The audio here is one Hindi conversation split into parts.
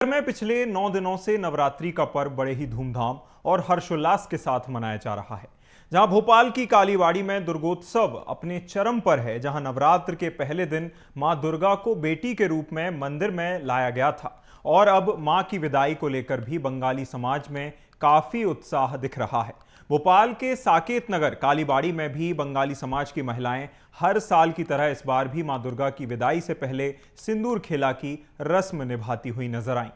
में पिछले 9 दिनों से नवरात्रि का पर्व बड़े ही धूमधाम और हर्षोल्लास के साथ मनाया जा रहा है। जहां भोपाल की कालीबाड़ी में दुर्गोत्सव अपने चरम पर है, जहां नवरात्र के पहले दिन मां दुर्गा को बेटी के रूप में मंदिर में लाया गया था और अब मां की विदाई को लेकर भी बंगाली समाज में काफी उत्साह दिख रहा है। भोपाल के साकेत नगर कालीबाड़ी में भी बंगाली समाज की महिलाएं हर साल की तरह इस बार भी मां दुर्गा की विदाई से पहले सिंदूर खेला की रस्म निभाती हुई नजर आईं।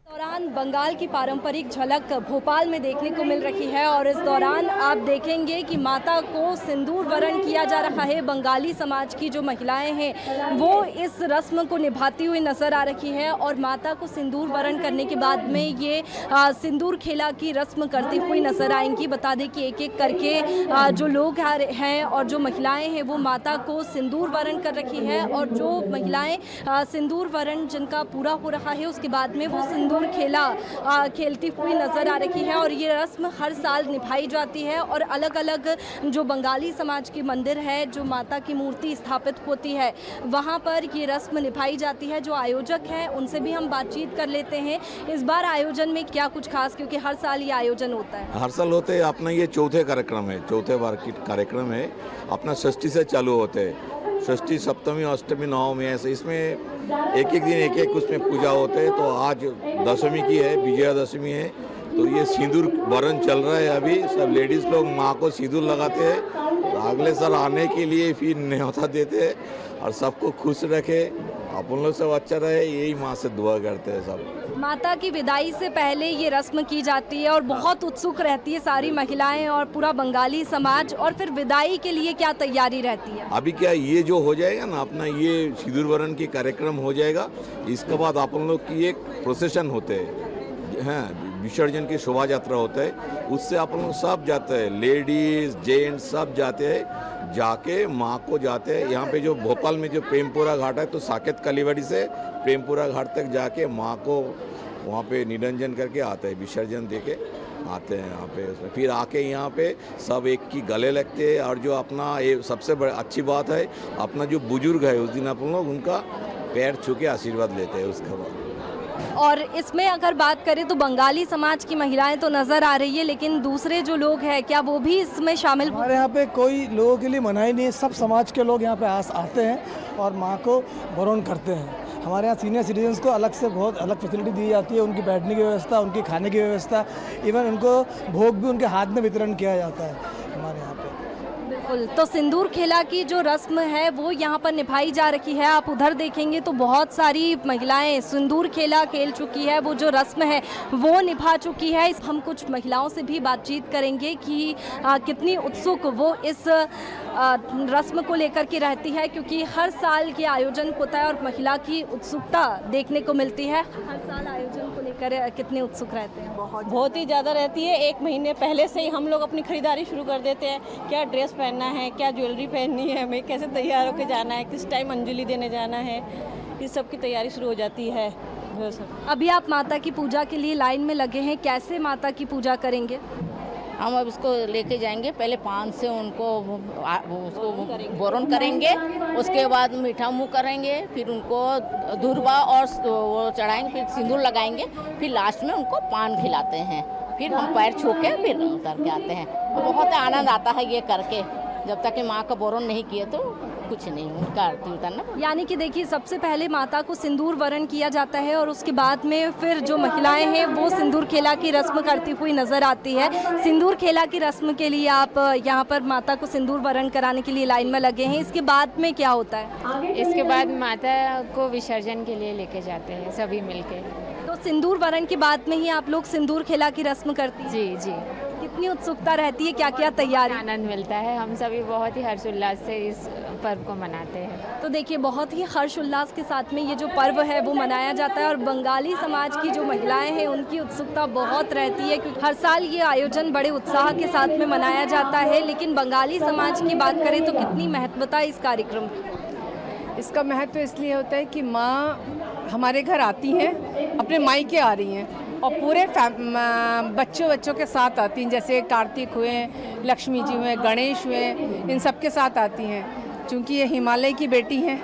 दौरान बंगाल की पारंपरिक झलक भोपाल में देखने को मिल रही है और इस दौरान आप देखेंगे कि माता को सिंदूर वरण किया जा रहा है। बंगाली समाज की जो महिलाएं हैं वो इस रस्म को निभाती हुई नजर आ रही है और माता को सिंदूर वरण करने के बाद में ये सिंदूर खेला की रस्म करती हुई नजर आएंगी। बता दें कि एक एक करके जो लोग हैं और जो महिलाएं हैं वो माता को सिंदूर वरण कर रही है और जो महिलाएं सिंदूर वरण जिनका पूरा हो रहा है उसके बाद में वो सिंदूर खेला खेलती हुई नजर आ रही है और ये रस्म हर साल निभाई जाती है और अलग अलग जो बंगाली समाज की मंदिर है, जो माता की मूर्ति स्थापित होती है, वहाँ पर ये रस्म निभाई जाती है। जो आयोजक हैं उनसे भी हम बातचीत कर लेते हैं। इस बार आयोजन में क्या कुछ खास, क्योंकि हर साल ये आयोजन होता है। हर साल होते हैं। अपना ये चौथे कार्यक्रम है, चौथे बार की कार्यक्रम है। अपना षष्ठी से चालू होते हैं, षष्ठी, सप्तमी, अष्टमी, नवमी, ऐसे इसमें एक एक दिन एक एक उसमें पूजा होते हैं। तो आज दशमी की है, विजयादशमी है, तो ये सिंदूर वरण चल रहा है। अभी सब लेडीज लोग माँ को सिंदूर लगाते हैं, तो अगले साल आने के लिए फिर न्योता देते हैं और सबको खुश रखे, अपन लोग सब अच्छा रहे, यही माँ से दुआ करते हैं सब। माता की विदाई से पहले ये रस्म की जाती है और बहुत उत्सुक रहती है सारी महिलाएं और पूरा बंगाली समाज। और फिर विदाई के लिए क्या तैयारी रहती है? अभी क्या ये जो हो जाएगा ना, अपना ये सिंदूर वरण की कार्यक्रम हो जाएगा, इसके बाद अपन लोग की एक प्रोसेशन होते हैं, हाँ, विसर्जन की शोभा यात्रा होता है, उससे अपन लोग सब जाते हैं, लेडीज जेंट्स सब जाते हैं, जाके माँ को जाते हैं। यहाँ पे जो भोपाल में जो प्रेमपुरा घाट है, तो साकेत कालीबाड़ी से प्रेमपुरा घाट तक जाके माँ को वहाँ पे निरंजन करके आते हैं, विसर्जन देके आते हैं यहाँ पे। उसमें फिर आके यहाँ पे सब एक की गले लगते हैं और जो अपना ये सबसे अच्छी बात है, अपना जो बुजुर्ग है उस दिन अपन लोग उनका पैर छू के आशीर्वाद लेते हैं उसके बाद। और इसमें अगर बात करें तो बंगाली समाज की महिलाएं तो नजर आ रही है, लेकिन दूसरे जो लोग हैं क्या वो भी इसमें शामिल? हमारे यहाँ पे कोई लोगों के लिए मनाही नहीं है, सब समाज के लोग यहाँ पे आते हैं और माँ को वरण करते हैं। हमारे यहाँ सीनियर सिटीजन्स को अलग से बहुत अलग फैसिलिटी दी जाती है, उनकी बैठने की व्यवस्था, उनकी खाने की व्यवस्था, इवन उनको भोग भी उनके हाथ में वितरण किया जाता है हमारे यहाँ पे। बिल्कुल, तो सिंदूर खेला की जो रस्म है वो यहाँ पर निभाई जा रही है। आप उधर देखेंगे तो बहुत सारी महिलाएं सिंदूर खेला खेल चुकी है, वो जो रस्म है वो निभा चुकी है। हम कुछ महिलाओं से भी बातचीत करेंगे कि कितनी उत्सुक वो इस रस्म को लेकर के रहती है, क्योंकि हर साल ये आयोजन होता है और महिला की उत्सुकता देखने को मिलती है। हर साल आयोजन को लेकर कितने उत्सुक रहते हैं? बहुत ही ज़्यादा रहती है। एक महीने पहले से ही हम लोग अपनी खरीदारी शुरू कर देते हैं, क्या ड्रेस पहनना है, क्या ज्वेलरी पहननी है, हमें कैसे तैयार होकर जाना है, किस टाइम अंजलि देने जाना है, इस सब की तैयारी शुरू हो जाती है। अभी आप माता की पूजा के लिए लाइन में लगे हैं, कैसे माता की पूजा करेंगे? हम अब इसको लेके जाएंगे, पहले पान से उनको उसको वरण करेंगे, उसके बाद मीठा मुँह करेंगे, फिर उनको दूर्वा और वो चढ़ाएंगे, फिर सिंदूर लगाएंगे, फिर लास्ट में उनको पान खिलाते हैं, फिर हम पैर छू के फिर उतर के आते हैं। और बहुत आनंद आता है ये करके, जब तक कि माँ का वरण नहीं किए तो कुछ नहीं, उनका आरती उतारना। यानी कि देखिए, सबसे पहले माता को सिंदूर वरण किया जाता है और उसके बाद में फिर जो महिलाएं हैं वो सिंदूर खेला की रस्म करती हुई नजर आती है। सिंदूर खेला की रस्म के लिए आप यहाँ पर माता को सिंदूर वरण कराने के लिए लाइन में लगे हैं, इसके बाद में क्या होता है? इसके बाद माता को विसर्जन के लिए लेके जाते हैं सभी मिलके। तो सिंदूर वरण के बाद में ही आप लोग सिंदूर खेला की रस्म करती हैं? जी जी। कितनी उत्सुकता रहती है, क्या क्या तैयारी? आनंद मिलता है, हम सभी बहुत ही हर्षोल्लास से इस पर्व को मनाते हैं। तो देखिए, बहुत ही हर्षोल्लास के साथ में ये जो पर्व है वो मनाया जाता है और बंगाली समाज की जो महिलाएं हैं उनकी उत्सुकता बहुत रहती है, क्योंकि हर साल ये आयोजन बड़े उत्साह के साथ में मनाया जाता है। लेकिन बंगाली समाज की बात करें तो कितनी महत्वता इस कार्यक्रम की? इसका महत्व इसलिए होता है कि माँ हमारे घर आती हैं, अपने मायके आ रही हैं और पूरे बच्चों के साथ आती हैं, जैसे कार्तिक हुए, लक्ष्मी जी हुए, गणेश हुए, इन सब के साथ आती हैं। चूँकि ये हिमालय की बेटी हैं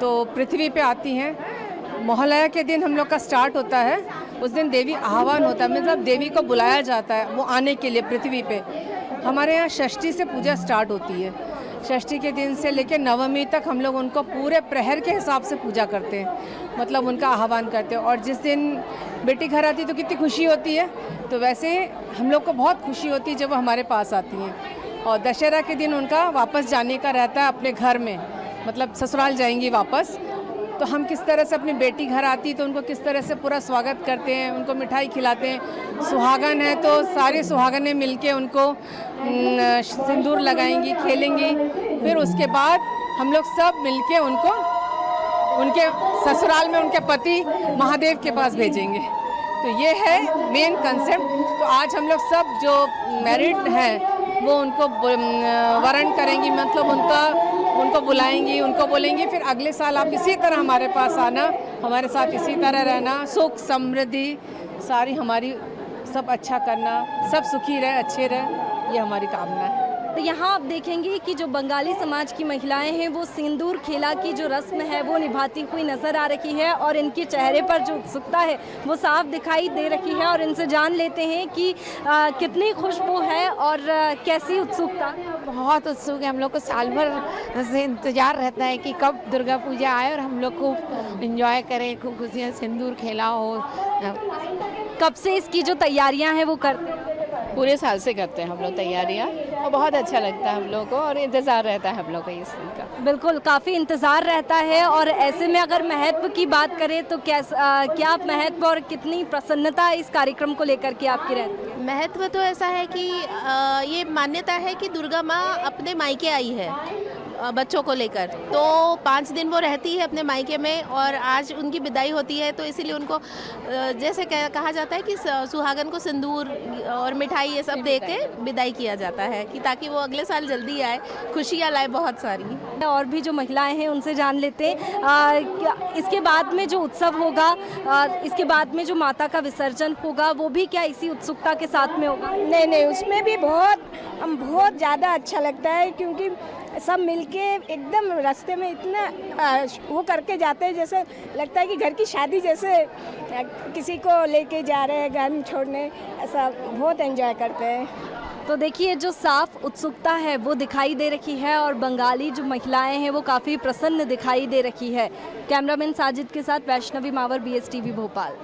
तो पृथ्वी पे आती हैं। मोहल्ला के दिन हम लोग का स्टार्ट होता है, उस दिन देवी आह्वान होता है, मतलब देवी को बुलाया जाता है वो आने के लिए पृथ्वी पे। हमारे यहाँ षष्ठी से पूजा स्टार्ट होती है, षष्ठी के दिन से लेकर नवमी तक हम लोग उनको पूरे प्रहर के हिसाब से पूजा करते हैं, मतलब उनका आह्वान करते हैं। और जिस दिन बेटी घर आती है तो कितनी खुशी होती है, तो वैसे हम लोग को बहुत खुशी होती है जब वो हमारे पास आती हैं। और दशहरा के दिन उनका वापस जाने का रहता है अपने घर में, मतलब ससुराल जाएंगी वापस। तो हम किस तरह से अपनी बेटी घर आती है तो उनको किस तरह से पूरा स्वागत करते हैं, उनको मिठाई खिलाते हैं। सुहागन है तो सारे सुहागनें मिलके उनको सिंदूर लगाएंगी, खेलेंगी। फिर उसके बाद हम लोग सब मिलके उनको उनके ससुराल में उनके पति महादेव के पास भेजेंगे। तो ये है मेन कंसेप्ट। तो आज हम लोग सब जो मैरिड हैं वो उनको वरण करेंगी, मतलब उनको बुलाएंगी, उनको बोलेंगी फिर अगले साल आप इसी तरह हमारे पास आना, हमारे साथ इसी तरह रहना, सुख समृद्धि सारी हमारी सब अच्छा करना, सब सुखी रहे, अच्छे रहे, ये हमारी कामना है। तो यहाँ आप देखेंगे कि जो बंगाली समाज की महिलाएं हैं वो सिंदूर खेला की जो रस्म है वो निभाती हुई नजर आ रही है और इनके चेहरे पर जो उत्सुकता है वो साफ दिखाई दे रही है। और इनसे जान लेते हैं कि कितनी खुश वो है और कैसी उत्सुकता। बहुत उत्सुक है, हम लोग को साल भर से इंतज़ार रहता है कि कब दुर्गा पूजा आए और हम लोग खूब इंजॉय करें, खूब खुशियाँ, सिंदूर खेला हो। कब से इसकी जो तैयारियां हैं वो करते हैं? पूरे साल से करते हैं हम लोग तैयारियाँ और बहुत अच्छा लगता है हम लोग को और इंतज़ार रहता है हम लोग को इस दिन का। बिल्कुल, काफ़ी इंतज़ार रहता है। और ऐसे में अगर महत्व की बात करें तो क्या महत्व और कितनी प्रसन्नता इस कार्यक्रम को लेकर के आपकी रहती है? महत्व तो ऐसा है कि ये मान्यता है कि दुर्गा माँ अपने मायके आई है बच्चों को लेकर, तो 5 दिन वो रहती है अपने मायके में और आज उनकी विदाई होती है। तो इसीलिए उनको जैसे कहा जाता है कि सुहागन को सिंदूर और मिठाई ये सब दे के विदाई किया जाता है कि ताकि वो अगले साल जल्दी आए, खुशियाँ लाए बहुत सारी। और भी जो महिलाएं हैं उनसे जान लेते हैं इसके बाद में जो उत्सव होगा, इसके बाद में जो माता का विसर्जन होगा वो भी क्या इसी उत्सुकता के साथ में होगा? नहीं, उसमें भी बहुत ज़्यादा अच्छा लगता है क्योंकि सब मिलके एकदम रास्ते में इतना वो करके जाते हैं जैसे लगता है कि घर की शादी जैसे किसी को लेके जा रहे हैं घर छोड़ने, ऐसा बहुत एंजॉय करते हैं। तो देखिए जो साफ उत्सुकता है वो दिखाई दे रही है और बंगाली जो महिलाएं हैं वो काफ़ी प्रसन्न दिखाई दे रही है। कैमरामैन साजिद के साथ वैष्णवी मावर, BSTV भोपाल।